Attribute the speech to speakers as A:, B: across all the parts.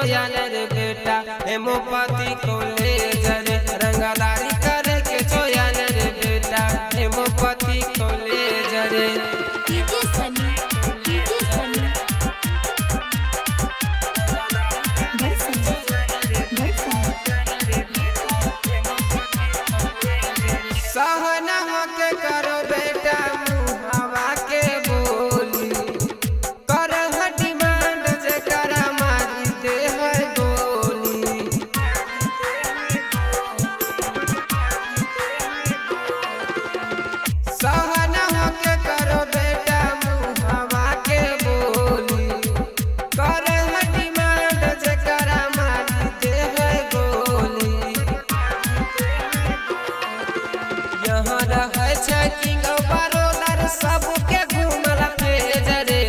A: छोयान रे बेटा हेमोपति कॉलेज रे रंगदारी करे के छोयान रे बेटा हेमोपति कॉलेज रे सहना होके करो बेटा मुहावा के बोली कर डिमांड जे करा मारी दे है गोली सहना होके करो बेटा मुहावा के बोली कर डिमांड जे करा मारी दे है गोली यहाँ रहे छै किंग ऑफ बड़ौदा सबके घूमला फेज रे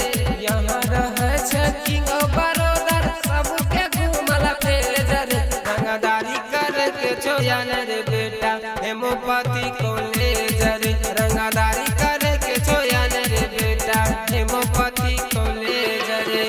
A: यहाँ रहे छै किंग ऑफ बड़ौदा सबके घूमला फेज रे रंगदारी करे के छोयान रे बेटा हेमोपति कॉलेज रे रंगदारी करे के छोयान रे बेटा हेमोपति कॉलेज रे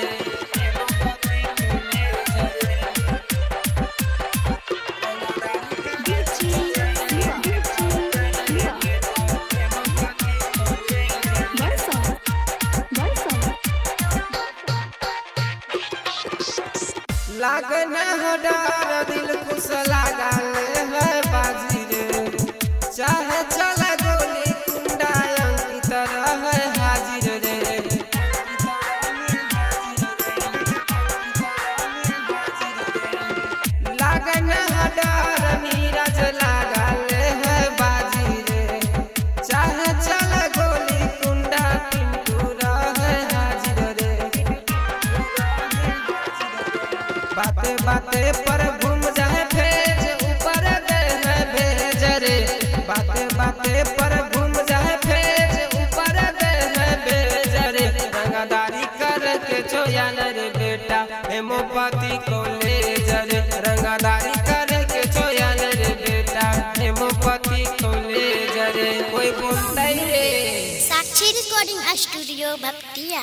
A: लागना हो डर दिल खुश लागल है बाजी रे चाहे चला गोली कुंडा अंकित रहे हाजिर रे लागना हो डर नीरज लागल है बाजी रे चाहे चला गोली कुंडा पिंटू रहे हाजिर रे बाते बाते पर घूम जाए भेज ऊपर दे है भेज रे बाते बाते पर घूम जाए भेज ऊपर दे है भेज रे रंगदारी कर के छोयान रे बेटा हेमोपति कॉलेज रे रंगदारी कर के छोयान रे बेटा हेमोपति कॉलेज रे कोई बोलता रे
B: साक्षी रिकॉर्डिंग स्टूडियो भक्तिया।